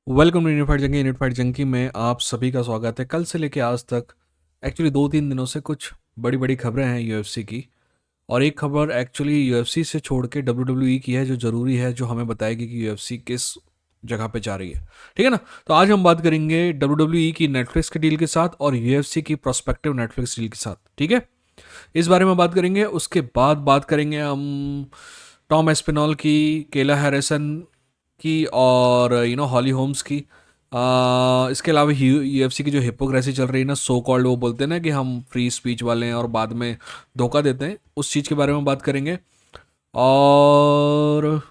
Welcome to unified junkie में आप सभी का स्वागत है। कल से लेके आज तक एक्चुअली 2-3 दिनों से कुछ बड़ी बड़ी खबरें हैं यूएफसी की। और एक खबर एक्चुअली यूएफसी से छोड़ के डब्ल्यूडब्ल्यूई की है जो ज़रूरी है, जो हमें बताएगी कि यूएफसी किस जगह पे जा रही है। ठीक है ना। तो आज हम बात करेंगे डब्ल्यूडब्ल्यूई की नेटफ्लिक्स के डील के साथ और यूएफसी की प्रोस्पेक्टिव नेटफ्लिक्स डील के साथ। ठीक है, इस बारे में बात करेंगे। उसके बाद बात करेंगे हम टॉम एस्पिनॉल की, केला हैरिसन की और हॉली होम्स की। इसके अलावा यूएफसी की जो हिपोक्रेसी चल रही है ना, सो कॉल्ड, वो बोलते हैं ना कि हम फ्री स्पीच वाले हैं और बाद में धोखा देते हैं, उस चीज़ के बारे में बात करेंगे। और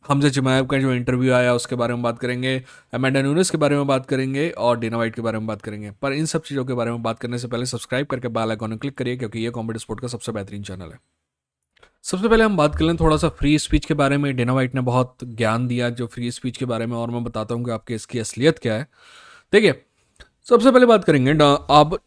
हमजा चिमाएव का जो इंटरव्यू आया उसके बारे में बात करेंगे, अमेंडा न्यूनेस के बारे में बात करेंगे और डेना वाइट के बारे में बात करेंगे। पर इन सब चीज़ों के बारे में बात करने से पहले सब्सक्राइब करके बेल आइकॉन में क्लिक करिए, क्योंकि ये कॉमेडी स्पोर्ट का सबसे बेहतरीन चैनल है। सबसे पहले हम बात कर लें थोड़ा सा फ्री स्पीच के बारे में। डेना वाइट ने बहुत ज्ञान दिया जो फ्री स्पीच के बारे में, और मैं बताता हूँ कि आपके इसकी असलियत क्या है। देखिए, सबसे पहले बात करेंगे आप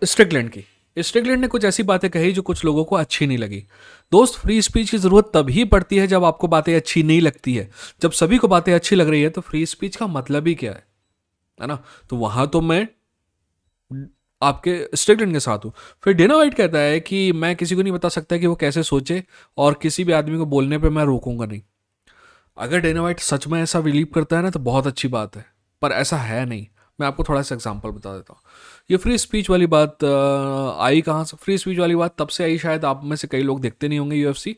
स्ट्रिकलैंड की। स्ट्रिकलैंड ने कुछ ऐसी बातें कही जो कुछ लोगों को अच्छी नहीं लगी। दोस्त, फ्री स्पीच की ज़रूरत तभी पड़ती है जब आपको बातें अच्छी नहीं लगती है। जब सभी को बातें अच्छी लग रही है तो फ्री स्पीच का मतलब ही क्या है ना। तो वहां तो मैं आपके स्ट्रिकलैंड के साथ हूँ। फिर डेना वाइट कहता है कि मैं किसी को नहीं बता सकता कि वो कैसे सोचे, और किसी भी आदमी को बोलने पे मैं रोकूंगा नहीं। अगर डेना वाइट सच में ऐसा बिलीव करता है ना तो बहुत अच्छी बात है, पर ऐसा है नहीं। मैं आपको थोड़ा सा एग्जांपल बता देता हूँ। ये फ्री स्पीच वाली बात आई कहाँ से? फ्री स्पीच वाली बात तब से आई, शायद आप में से कई लोग देखते नहीं होंगे यूएफसी।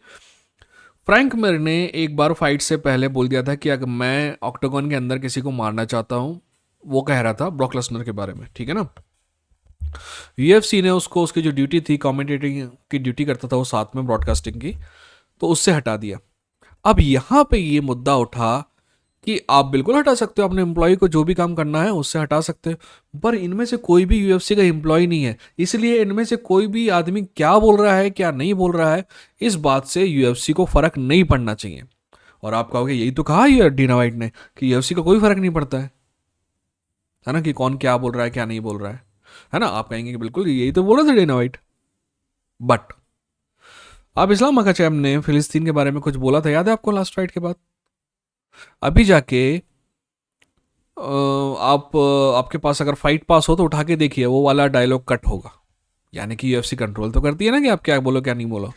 फ्रैंक मिर ने एक बार फाइट से पहले बोल दिया था कि अगर मैं ऑक्टागन के अंदर किसी को मारना चाहता हूँ, वो कह रहा था ब्रॉक लेसनर के बारे में, ठीक है ना। यूएफसी ने उसको, उसकी जो ड्यूटी थी कमेंटेटिंग की ड्यूटी करता था वो साथ में ब्रॉडकास्टिंग की, तो उससे हटा दिया। अब यहाँ पे ये मुद्दा उठा कि आप बिल्कुल हटा सकते हो अपने एम्प्लॉय को, जो भी काम करना है उससे हटा सकते हो, पर इनमें से कोई भी यूएफसी का एम्प्लॉय नहीं है, इसलिए इनमें से कोई भी आदमी क्या बोल रहा है क्या नहीं बोल रहा है, इस बात से यूएफसी को फर्क नहीं पड़ना चाहिए। और आप कहोगे यही तो कहा ये डीना वाइट ने कि यूएफसी का कोई फर्क नहीं पड़ता है ना, कि कौन क्या बोल रहा है क्या नहीं बोल रहा है ना। आप कहेंगे कि बिल्कुल यही तो बोल रहे थे डीना वाइट। बट अब इस्लाम मकाचैम ने फिलिस्तीन के बारे में कुछ बोला था, याद है आपको, लास्ट फाइट के बाद। अभी जाके आपके पास अगर फाइट पास हो तो उठा के देखिए, वो वाला डायलॉग कट होगा। यानी कि यूएफसी कंट्रोल तो करती है ना कि आप क्या बोलो क्या नहीं बोलो।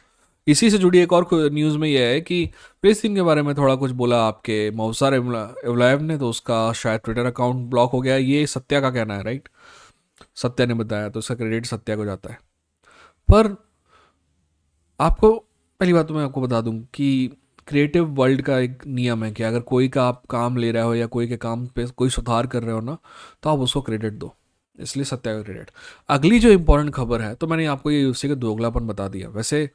इसी से जुड़ी एक और न्यूज़ में यह है कि फिलिस्तीन के बारे में थोड़ा कुछ बोला आपके मौसार इब्लाइव ने, तो उसका शायद ट्विटर अकाउंट ब्लॉक हो गया। ये सत्या का कहना है, राइट। सत्या ने बताया तो उसका क्रेडिट सत्या को जाता है। पर आपको, पहली बात तो मैं आपको बता दूं कि क्रिएटिव वर्ल्ड का एक नियम है कि अगर कोई का आप काम ले रहे हो या कोई के काम पे कोई सुधार कर रहे हो ना, तो आप उसको क्रेडिट दो। इसलिए सत्या का क्रेडिट। अगली जो इंपॉर्टेंट खबर है, तो मैंने आपको ये यूएफसी का दोगलापन बता दिया। वैसे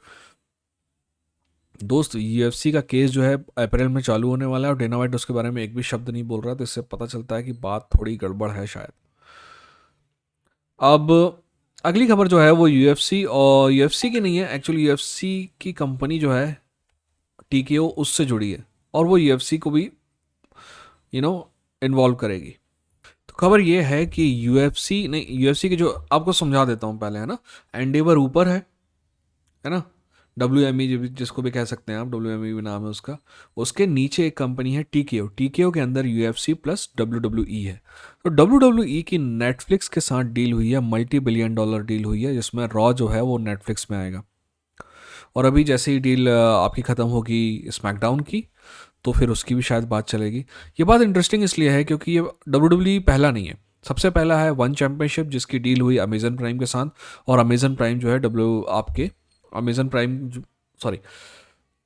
दोस्त, यूएफसी का केस जो है अप्रैल में चालू होने वाला है और डेना वाइट उसके बारे में एक भी शब्द नहीं बोल रहा, तो इससे पता चलता है कि बात थोड़ी गड़बड़ है शायद। अब अगली खबर जो है वो यूएफसी, और यूएफसी की नहीं है एक्चुअली, यूएफसी की कंपनी जो है टीकेओ उससे जुड़ी है, और वो यूएफसी को भी यू नो इन्वॉल्व करेगी। तो खबर ये है कि यूएफसी नहीं, यूएफसी के जो, आपको समझा देता हूँ पहले, है ना। एंडेवर ऊपर है ना। डब्ल्यू एम ई जिसको भी कह सकते हैं आप, डब्ल्यू एम ई भी नाम है उसका। उसके नीचे एक कंपनी है टीकेओ, टीकेओ के अंदर UFC plus W W E है। तो डब्ल्यू डब्ल्यू ई की नेटफ्लिक्स के साथ डील हुई है, $multi-billion डील हुई है, जिसमें रॉ जो है वो नेटफ्लिक्स में आएगा। और अभी जैसे ही डील आपकी ख़त्म होगी स्मैकडाउन की, तो फिर उसकी भी शायद बात चलेगी। ये बात इंटरेस्टिंग इसलिए है क्योंकि ये डब्ल्यू डब्ल्यू पहला नहीं है। सबसे पहला है वन चैंपियनशिप, जिसकी डील हुई अमेजन प्राइम के साथ। और अमेजन प्राइम जो है डब्ल्यू आपके Amazon prime, sorry,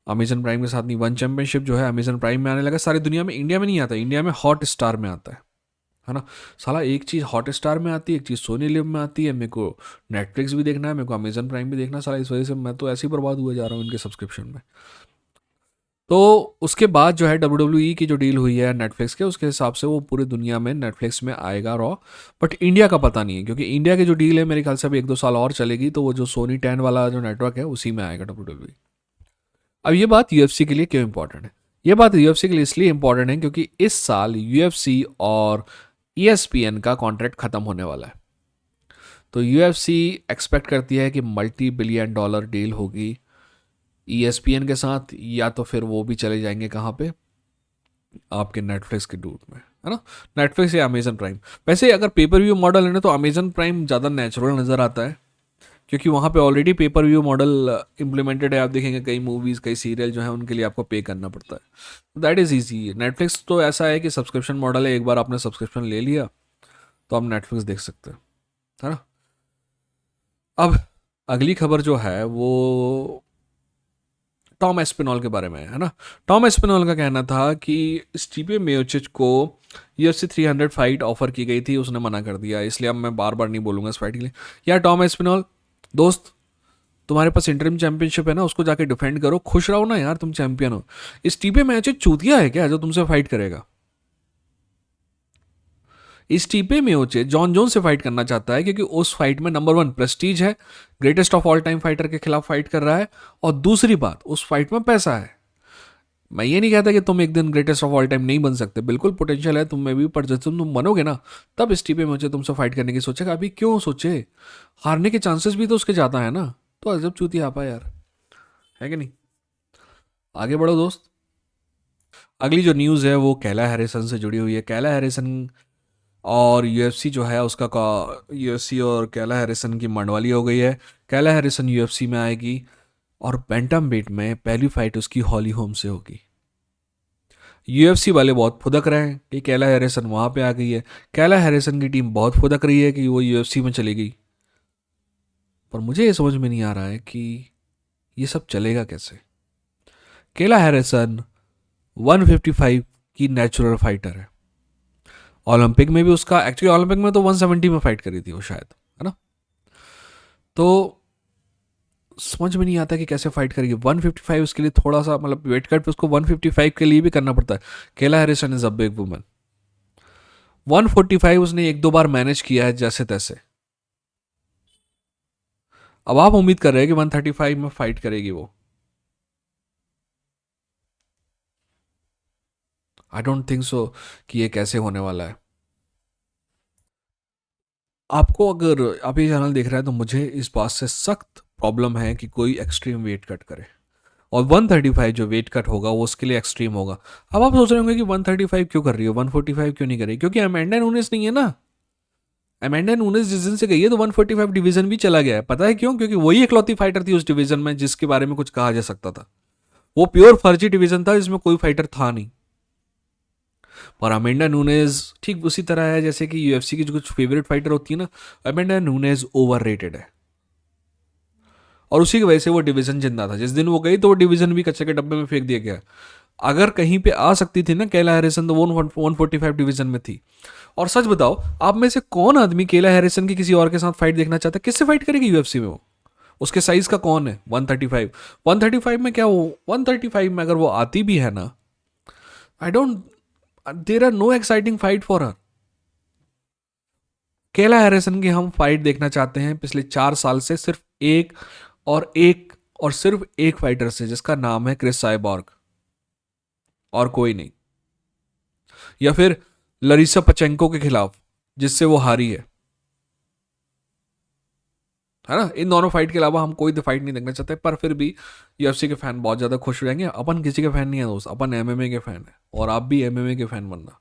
Amazon prime के साथ नहीं, वन चैंपियनशिप जो है अमेजन प्राइम में आने लगा सारी दुनिया में। इंडिया में नहीं आता, इंडिया में हॉट स्टार में आता है ना। साला एक चीज़ हॉट स्टार में आती है, एक चीज़ सोनी लिव में आती है, मेरे को नेटफ्लिक्स भी देखना है, मेरे को अमेजन प्राइम भी देखना है। साला इस वजह से मैं तो ऐसे ही बर्बाद हुए जा रहा हूँ इनके सब्सक्रिप्शन में। तो उसके बाद जो है डब्ल्यू डब्ल्यू ई की जो डील हुई है नेटफ्लिक्स के, उसके हिसाब से वो पूरी दुनिया में नेटफ्लिक्स में आएगा रॉ। बट इंडिया का पता नहीं है, क्योंकि इंडिया की जो डील है मेरे ख्याल से अभी 1-2 साल और चलेगी, तो वो जो सोनी 10 वाला जो नेटवर्क है उसी में आएगा डब्ल्यू डब्ल्यू ई। अब ये बात यूएफसी के लिए क्यों इंपॉर्टेंट है? ये बात यूएफसी के लिए इसलिए इंपॉर्टेंट है क्योंकि इस साल यूएफसी और ईएसपीएन का कॉन्ट्रैक्ट खत्म होने वाला है। तो यूएफसी एक्सपेक्ट करती है कि $multi-billion डील होगी ईएसपीएन के साथ, या तो फिर वो भी चले जाएंगे कहाँ पे, आपके नेटफ्लिक्स के डूट में, है ना, नेटफ्लिक्स या अमेजन प्राइम। वैसे अगर पेपर व्यू मॉडल है ना तो अमेजन प्राइम ज़्यादा नेचुरल नज़र आता है, क्योंकि वहाँ पे already pay per view model implemented है। आप देखेंगे कई मूवीज़ कई सीरियल जो है उनके लिए आपको पे करना पड़ता है, दैट इज़ ईजी। नेटफ्लिक्स तो ऐसा है कि सब्सक्रिप्शन मॉडल है, एक बार आपने सब्सक्रिप्शन ले लिया तो आप नेटफ्लिक्स देख सकते हैं, है ना। अब अगली खबर जो है वो टॉम एस्पिनॉल के बारे में है ना। टॉम एस्पिनॉल का कहना था कि स्टीपे मियोचिच को UFC 300 फाइट ऑफर की गई थी, उसने मना कर दिया, इसलिए अब मैं बार बार नहीं बोलूंगा इस फाइट के लिए। यार टॉम एस्पिनॉल दोस्त, तुम्हारे पास इंटरिम चैंपियनशिप है ना, उसको जाके डिफेंड करो, खुश रहो ना यार, तुम चैंपियन हो। स्टीपे मियोचिच चूतिया है क्या जो तुमसे फाइट करेगा? स्टीपे मियोचिच जॉन जोन से फाइट करना चाहता है क्योंकि उस फाइट में नंबर 1 प्रेस्टीज है, greatest of all time fighter के खिलाफ फाइट कर रहा है, और दूसरी बात उस फाइट में पैसा है। मैं ये नहीं कहता कि तुम एक दिन ग्रेटेस्ट ऑफ ऑल टाइम नहीं बन सकते, बिल्कुल पोटेंशियल है तुम में भी, पर जब तुम बनोगे ना तब स्टीपे मियोचिच तुमसे फाइट करने की सोचेगा। अभी क्यों सोचे? हारने के चांसेस भी तो उसके ज़्यादा है ना। तो अजब चूती आपा यार, है कि नहीं। आगे बढ़ो दोस्त। अगली जो न्यूज़ है वो कैला हैरिसन से जुड़ी हुई है। कैला हैरिसन और यूएफसी जो है उसका यूएफसी और कैला हैरिसन की मंडवाली हो गई है। कैला हैरिसन यूएफसी में आएगी और बैंटम वेट में पहली फाइट उसकी हॉली होम से होगी। यूएफसी वाले बहुत फुदक रहे हैं कि कैला हैरिसन वहाँ पे आ गई है, कैला हैरिसन की टीम बहुत फुदक रही है कि वो यूएफसी में चली गई, पर मुझे ये समझ में नहीं आ रहा है कि ये सब चलेगा कैसे। कैला हैरिसन 155 की नेचुरल फाइटर है। ओलंपिक में भी उसका, एक्चुअली ओलंपिक में तो 170 में फाइट करी थी वो शायद, है ना। तो समझ में नहीं आता कि कैसे फाइट करेगी 155। उसके लिए थोड़ा सा मतलब वेट कट पे उसको 155 के लिए भी करना पड़ता है। केला Harrison is a big woman. 145 उसने एक दो बार मैनेज किया है जैसे तैसे। अब आप उम्मीद कर रहे हैं कि 135 में फाइट करेगी वो। आई डोंट थिंक सो कि ये कैसे होने वाला है। आपको, अगर आप ये चैनल देख रहे हैं तो मुझे इस बात से सख्त प्रॉब्लम है कि कोई एक्सट्रीम वेट कट करे, और 135 जो वेट कट होगा वो उसके लिए एक्सट्रीम होगा। अब आप सोच रहे होंगे कि 135 क्यों कर रही हो, 145 क्यों नहीं कर रही? क्योंकि अमेंडा नूनेस नहीं है ना। अमेंडा नूनेस जिस दिन से गई है तो 145 डिवीजन भी चला गया है। पता है क्यों? क्योंकि वही इकलौती फाइटर थी उस डिवीजन में जिसके बारे में कुछ कहा जा सकता था। वो प्योर फर्जी डिवीजन था जिसमें कोई फाइटर था नहीं। और अमेंडा नूनेज ठीक उसी तरह है जैसे कि यूएफसी की जो कुछ फेवरेट फाइटर होती है ना, अमेंडा नूनेज ओवर रेटेड है, और उसी की वजह से वो डिवीजन जिंदा था। जिस दिन वो गई तो वो डिवीजन भी कच्चे के डब्बे में फेंक दिया गया। अगर कहीं पे आ सकती थी ना केला हैरिसन तो वो 145 डिवीजन में थी। और सच बताओ, आप में से कौन आदमी केला हैरिसन की किसी और के साथ फाइट देखना चाहता है? किससे फाइट करेगी यूएफसी में वो? उसके साइज का कौन है? 135। 135 में क्या वो 135 में अगर वो आती भी है ना, I don't, there are no exciting fight for her. Kayla Harrison की हम फाइट देखना चाहते हैं पिछले 4 साल से सिर्फ एक और सिर्फ एक फाइटर से, जिसका नाम है क्रिस साइबॉर्ग, और कोई नहीं। या फिर लरिसा पचेंको के खिलाफ जिससे वो हारी है ना। इन दोनों फाइट के अलावा हम कोई फाइट नहीं देखना चाहते, पर फिर भी यूएफसी के फैन बहुत ज़्यादा खुश हो जाएंगे। अपन किसी के फैन नहीं है दोस्त, अपन एमएमए के फैन है, और आप भी एमएमए के फैन बनना,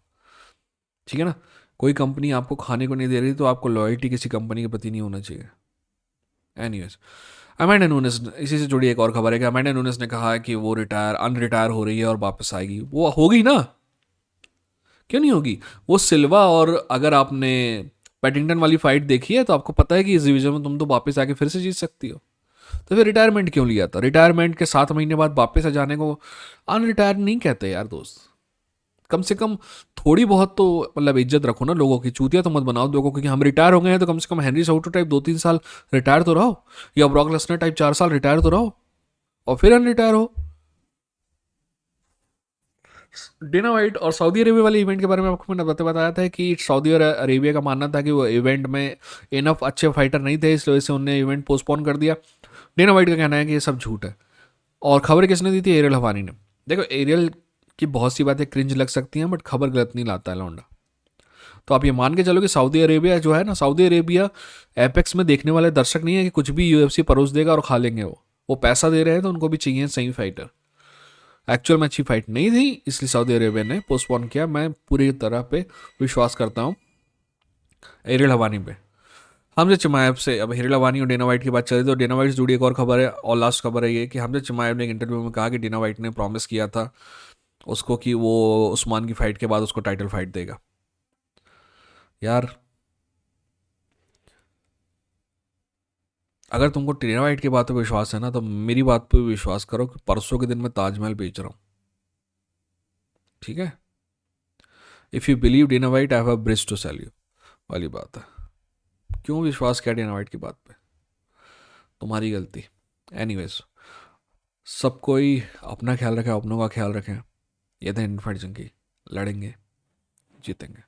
ठीक है ना। कोई कंपनी आपको खाने को नहीं दे रही तो आपको लॉयल्टी किसी कंपनी के प्रति नहीं होना चाहिए। एनीवेज, अमेंडा नूनेस, इसी से जुड़ी एक और खबर है कि अमेंडा नूनेस ने कहा है कि वो अनरिटायर हो रही है और वापस आएगी। वो होगी ना, क्यों नहीं होगी? वो सिल्वा, और अगर आपने पैटिंगटन वाली फाइट देखी है तो आपको पता है कि इस डिवीजन में तुम तो वापस आके फिर से जीत सकती हो। तो फिर रिटायरमेंट क्यों लिया था? रिटायरमेंट के 7 महीने बाद वापस आ जाने को अनरिटायर नहीं कहते यार दोस्त। कम से कम थोड़ी बहुत तो मतलब इज्जत रखो ना लोगों की। चूतिया तो मत बनाओ लोगों को कि हम रिटायर हो गए हैं, तो कम से कम हेनरी साउटो टाइप 2-3 साल रिटायर तो रहो, या ब्रॉक लेसनर टाइप 4 साल रिटायर तो रहो, और फिर अनरिटायर हो। डेना वाइट और सऊदी अरेबिया वाले इवेंट के बारे में आपको मैंने बताया था कि सऊदी अरेबिया का मानना था कि वो इवेंट में इनफ अच्छे फाइटर नहीं थे, इस वजह से उन्होंने इवेंट पोस्टपोन कर दिया। डेना वाइट का कहना है कि ये सब झूठ है। और खबर किसने दी थी? एरियल हवानी ने। देखो, एरियल की बहुत सी बातें क्रिंज लग सकती हैं, बट खबर गलत नहीं लाता है लौंडा। तो आप ये मान के चलो कि सऊदी अरेबिया जो है ना, सऊदी अरेबिया एपेक्स में देखने वाले दर्शक नहीं है कि कुछ भी यूएफसी परोस देगा और खा लेंगे। वो पैसा दे रहे हैं तो उनको भी चाहिए सही फाइटर। एक्चुअल में अच्छी फाइट नहीं थी, इसलिए सऊदी अरेबिया ने पोस्टपोन किया। मैं पूरी तरह पे विश्वास करता हूँ एरियल हवानी पे। हमजा चिमाएब से, अब एरियल हवानी और डेना वाइट की बात चली तो डेना वाइट से जुड़ी एक और खबर है, और लास्ट खबर है ये कि हमजा चिमाएब ने एक इंटरव्यू में कहा कि डेना वाइट ने प्रॉमिस किया था उसको कि वो उस्मान की फाइट के बाद उसको टाइटल फाइट देगा। यार अगर तुमको डेना वाइट की बात पे विश्वास है ना, तो मेरी बात पे भी विश्वास करो कि परसों के दिन मैं ताजमहल बेच रहा हूँ। ठीक है, if you believe Dana White I have a bridge to sell you वाली बात है। क्यों विश्वास किया डेना वाइट की बात पे, तुम्हारी गलती। एनीवेज, सब कोई अपना ख्याल रखें, अपनों का ख्याल रखें। ये था इंडियन फाइट जंकी, लड़ेंगे, जीतेंगे।